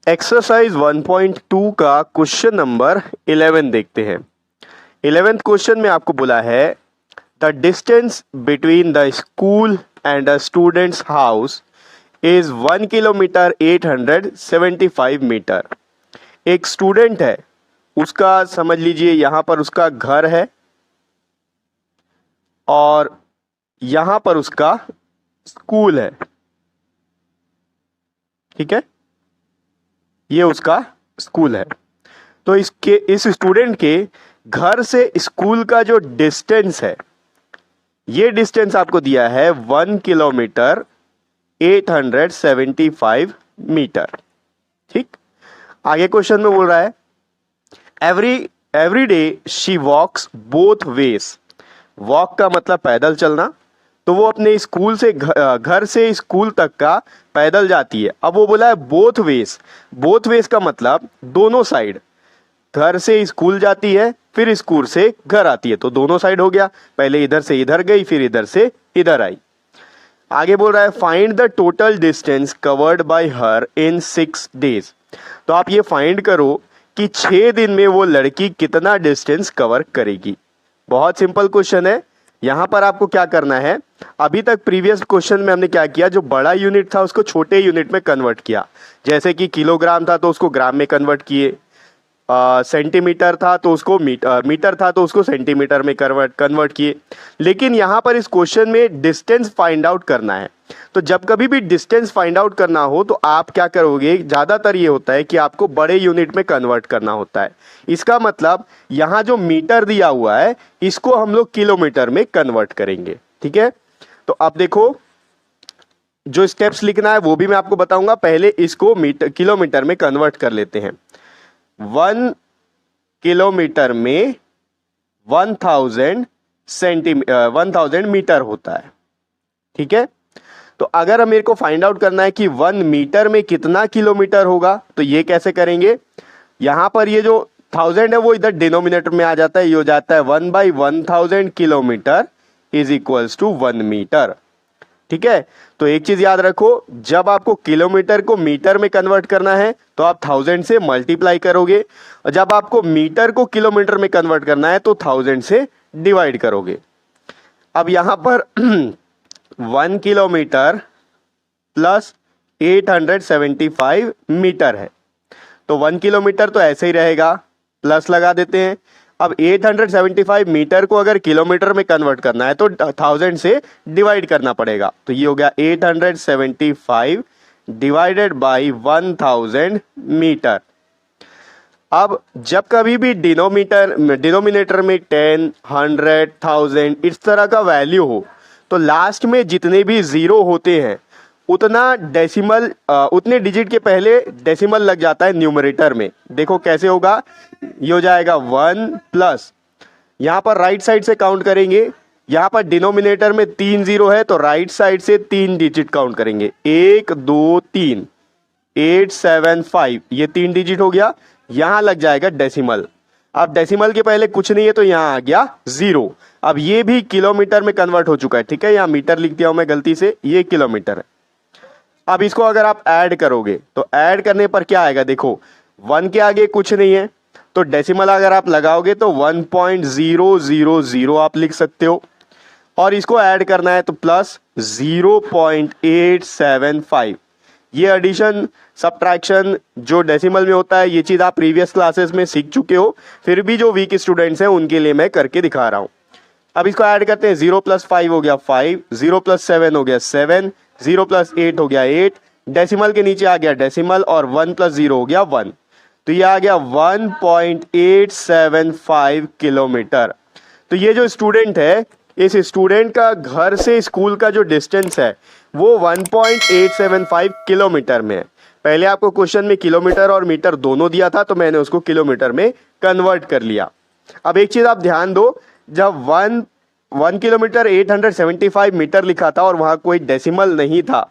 Exercise 1.2 का question number 11 देखते हैं। 11th क्वेश्चन में आपको बोला है the distance between the school and the students house is 1 kilometre 875 metre. एक स्टूडेंट है, उसका समझ लीजिए यहां पर उसका घर है और यहां पर उसका स्कूल है। ठीक है, ये उसका स्कूल है। तो इस स्टूडेंट के घर से स्कूल का जो डिस्टेंस है, ये डिस्टेंस आपको दिया है 1 किलोमीटर 875 मीटर। ठीक, आगे क्वेश्चन में बोल रहा है every day she walks both ways. Walk का मतलब पैदल चलना, तो वो अपने स्कूल से घर से स्कूल तक का पैदल जाती है। अब वो बोला है बोथ वेज। बोथ वेज का मतलब दोनों साइड, घर से स्कूल जाती है फिर स्कूल से घर आती है, तो दोनों साइड हो गया। पहले इधर से इधर गई फिर इधर से इधर आई। आगे बोल रहा है find the total distance covered by her in 6 days. तो आप ये फाइंड करो कि 6 दिन में वो लड़की कितना डिस्टेंस कवर करेगी। बहुत सिंपल क्वेश्चन है। यहां पर आपको क्या करना है, अभी तक प्रीवियस क्वेश्चन में हमने क्या किया, जो बड़ा यूनिट था उसको छोटे यूनिट में कन्वर्ट किया। जैसे कि किलोग्राम था तो उसको ग्राम में कन्वर्ट किए, सेंटीमीटर था तो उसको मीटर था तो उसको सेंटीमीटर में कन्वर्ट किए। लेकिन यहाँ पर इस क्वेश्चन में डिस्टेंस फाइंड आउट करना है। तो जब कभी भी डिस्टेंस फाइंड आउट करना हो तो आप क्या करोगे, ज़्यादातर ये होता है कि आपको बड़े यूनिट में कन्वर्ट करना होता है। इसका मतलब यहाँ जो मीटर दिया हुआ है इसको हम लोग किलोमीटर में कन्वर्ट करेंगे। ठीक है, तो अब देखो जो स्टेप्स लिखना है वो भी मैं आपको बताऊंगा। पहले इसको किलोमीटर में कन्वर्ट कर लेते हैं। 1 किलोमीटर में 1000 मीटर होता है। ठीक है, तो अगर मेरे को फाइंड आउट करना है कि 1 मीटर में कितना किलोमीटर होगा तो ये कैसे करेंगे, यहां पर ये जो 1000 है वो इधर डिनोमिनेटर में आ जाता है, ये हो जाता है 1/1000 kilometre is equals to 1 metre. ठीक है, तो एक चीज याद रखो, जब आपको किलोमीटर को मीटर में कन्वर्ट करना है तो आप 1000 से मल्टीप्लाई करोगे, और जब आपको मीटर को किलोमीटर में कन्वर्ट करना है तो 1000 से डिवाइड करोगे। अब यहां पर 1 किलोमीटर प्लस 875 मीटर है, तो 1 किलोमीटर तो ऐसे ही रहेगा, प्लस लगा देते हैं। अब 875 मीटर को अगर किलोमीटर में कन्वर्ट करना है तो 1000 से डिवाइड करना पड़ेगा। तो ये हो गया 875 डिवाइडेड बाई 1000 मीटर। अब जब कभी भी डिनोमिनेटर में 10, 100, 1000 इस तरह का वैल्यू हो तो लास्ट में जितने भी जीरो होते हैं उतना डेसिमल, उतने डिजिट के पहले डेसिमल लग जाता है न्यूमरेटर में। देखो कैसे होगा, ये हो जाएगा 1 प्लस, यहाँ पर राइट साइड से काउंट करेंगे, यहाँ पर डिनोमिनेटर में 3 जीरो है तो राइट साइड से 3 डिजिट काउंट करेंगे, 1 2 3, 875, ये 3 डिजिट हो गया। यहाँ लग जाएगा डेसिमल। अब डेसिमल के पहले कुछ नहीं है तो यहाँ आ गया 0। अब ये भी किलोमीटर में कन्वर्ट हो चुका है। ठीक है, यहाँ मीटर लिख दिया हूं मैं गलती से, ये किलोमीटर है। अब इसको अगर आप ऐड करोगे तो ऐड करने पर क्या आएगा, देखो 1 के आगे कुछ नहीं है तो डेसिमल अगर आप लगाओगे तो 1.000 आप लिख सकते हो, और इसको ऐड करना है तो प्लस 0.875। ये एडिशन सब्ट्रैक्शन जो डेसिमल में होता है, ये चीज आप प्रीवियस क्लासेस में सीख चुके हो, फिर भी जो वीक स्टूडेंट्स हैं उनके लिए मैं करके दिखा रहा हूं। अब इसको ऐड करते हैं, 0 + 5 हो गया 5, 0 + 7 हो गया 7, 0 + 8 हो गया 8, डेसिमल के नीचे आ गया डेसिमल, और 1 + 0 हो गया 1, तो ये आ गया 1.875 किलोमीटर। तो ये जो स्टूडेंट है, इस स्टूडेंट का घर से स्कूल का जो डिस्टेंस है वो 1.875 किलोमीटर में है। पहले आपको क्वेश्चन में किलोमीटर और मीटर दोनों दिया था तो मैंने उसको किलोमीटर में कन्वर्ट कर लिया। अब एक चीज आप ध्यान दो, जब 1 किलोमीटर 875 मीटर लिखा था और वहां कोई डेसिमल नहीं था,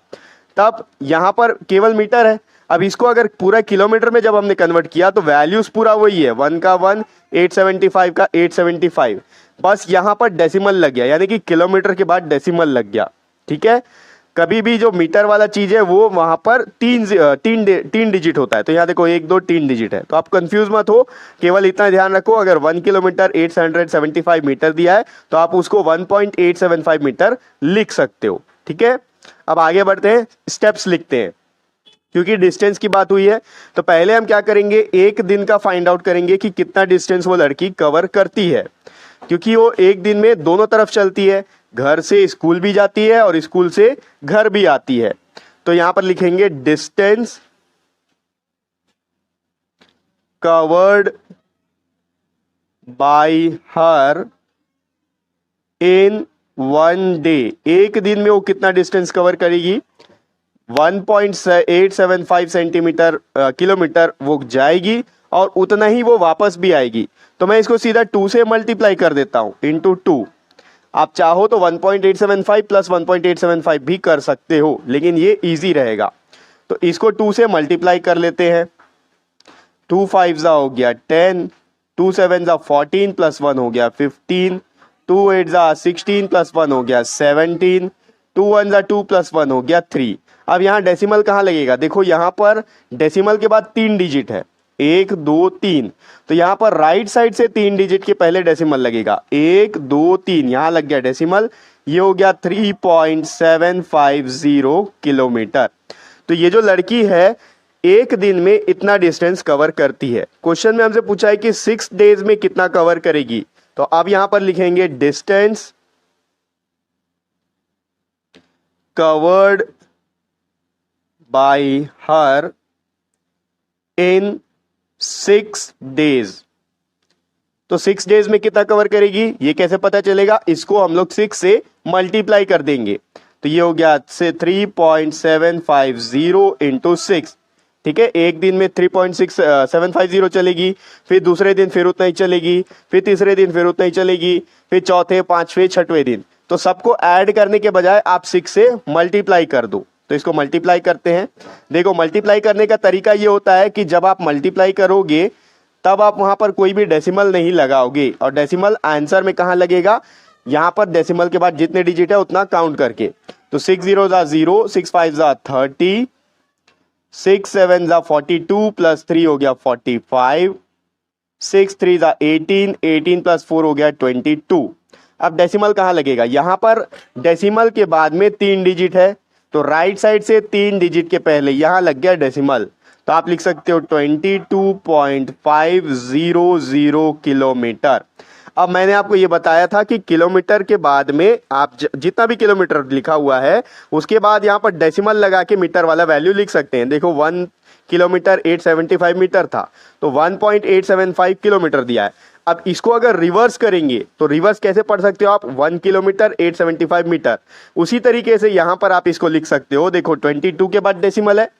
तब यहां पर केवल मीटर है। अब इसको अगर पूरा किलोमीटर में जब हमने कन्वर्ट किया तो वैल्यूज पूरा वही है, 1 का 1, 875 का 875, बस यहां पर डेसिमल लग गया, यानी कि किलोमीटर के बाद डेसिमल लग गया। ठीक है, कभी भी जो मीटर वाला चीज है वो वहां पर तीन डिजिट होता है। तो यहाँ देखो 1 2 3 डिजिट है, तो आप कंफ्यूज मत हो, केवल इतना ध्यान रखो अगर 1 किलोमीटर 875 मीटर दिया है तो आप उसको 1.875 मीटर लिख सकते हो। ठीक है, अब आगे बढ़ते हैं, स्टेप्स लिखते हैं। क्योंकि डिस्टेंस की बात हुई है तो पहले हम क्या करेंगे, एक दिन का फाइंड आउट करेंगे कि कितना डिस्टेंस वो लड़की कवर करती है, क्योंकि वो एक दिन में दोनों तरफ चलती है, घर से स्कूल भी जाती है और स्कूल से घर भी आती है। तो यहां पर लिखेंगे distance covered by her in 1 day. एक दिन में वो कितना डिस्टेंस कवर करेगी, 1.875 सेंटीमीटर किलोमीटर वो जाएगी और उतना ही वो वापस भी आएगी। तो मैं इसको सीधा 2 से मल्टीप्लाई कर देता हूं, इंटू 2। आप चाहो तो 1.875 प्लस 1.875 भी कर सकते हो, लेकिन ये इजी रहेगा। तो इसको 2 से मल्टीप्लाई कर लेते हैं। 2 5 हो गया 10, 2 7 14 प्लस 1 हो गया 15, 2 8 16 प्लस 1 हो गया 17, 2 1 2 प्लस 1 हो गया 3। अब यहाँ डेसिमल कहाँ लगेगा, देखो यहाँ पर डेसिमल के बाद 3 डिजिट है, 1 2 3, तो यहाँ पर राइट साइड से 3 डिजिट के पहले डेसिमल लगेगा, 1 2 3, यहाँ लग गया डेसिमल, ये हो गया 3.750 किलोमीटर। तो ये जो लड़की है एक दिन में इतना डिस्टेंस कवर करती है। क्वेश्चन में हमसे पूछा है कि 6 डेज में कितना कवर करेगी, तो अब यहां पर लिखेंगे distance covered by her in 6 days. तो 6 डेज में कितना कवर करेगी ये कैसे पता चलेगा, इसको हम लोग 6 से मल्टीप्लाई कर देंगे। तो ये हो गया 3.750 इंटू 6। ठीक है, एक दिन में 3.6750 चलेगी, फिर दूसरे दिन फिर उतना ही चलेगी, फिर तीसरे दिन फिर उतना ही चलेगी, फिर चौथे पांचवें छठवें दिन। तो सबको ऐड करने के बजाय आप 6 से मल्टीप्लाई कर दो। तो इसको मल्टीप्लाई करते हैं। देखो मल्टीप्लाई करने का तरीका ये होता है कि जब आप मल्टीप्लाई करोगे तब आप वहां पर कोई भी डेसिमल नहीं लगाओगे, और डेसिमल आंसर में कहां लगेगा, यहां पर डेसिमल के बाद जितने डिजिट है उतना काउंट करके। तो 6 0 0, 6 5 30, 6 7 42 प्लस 3 हो गया 45, 6 3 18, 18 प्लस 4 हो गया 22। अब डेसिमल कहाँ लगेगा, यहाँ पर डेसिमल के बाद में 3 डिजिट है, तो राइट साइड से 3 डिजिट के पहले यहाँ लग गया डेसिमल। तो आप लिख सकते हो 22.500 किलोमीटर। अब मैंने आपको ये बताया था कि किलोमीटर के बाद में आप जितना भी किलोमीटर लिखा हुआ है उसके बाद यहाँ पर डेसिमल लगा के मीटर वाला वैल्यू लिख सकते हैं। देखो 1 किलोमीटर 875 मीटर था, तो 1.875 किलोमीटर दिया है। अब इसको अगर रिवर्स करेंगे तो रिवर्स कैसे पढ़ सकते हो आप, 1 किलोमीटर 875 मीटर। उसी तरीके से यहाँ पर आप इसको लिख सकते हो। देखो 22 के बाद डेसिमल है,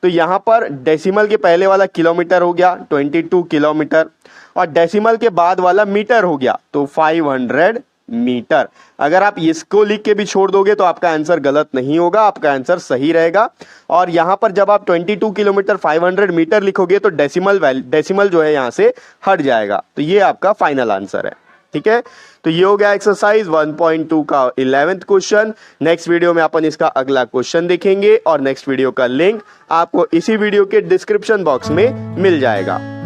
तो यहाँ पर डेसिमल के पहले वाला किलोमीटर हो गया 22 किलोमीटर, और डेसिमल के बाद वाला मीटर हो गया तो 500 मीटर। अगर आप इसको लिख के भी छोड़ दोगे तो आपका आंसर गलत नहीं होगा, आपका आंसर सही रहेगा। और यहाँ पर जब आप 22 किलोमीटर 500 मीटर लिखोगे तो डेसिमल जो है यहाँ से हट जाएगा। तो ये आपका फाइनल आंसर है। ठीक है, तो ये हो गया एक्सरसाइज 1.2 का 11th क्वेश्चन। नेक्स्ट वीडियो में अपन इसका अगला क्वेश्चन देखेंगे और नेक्स्ट वीडियो का लिंक आपको इसी वीडियो के डिस्क्रिप्शन बॉक्स में मिल जाएगा।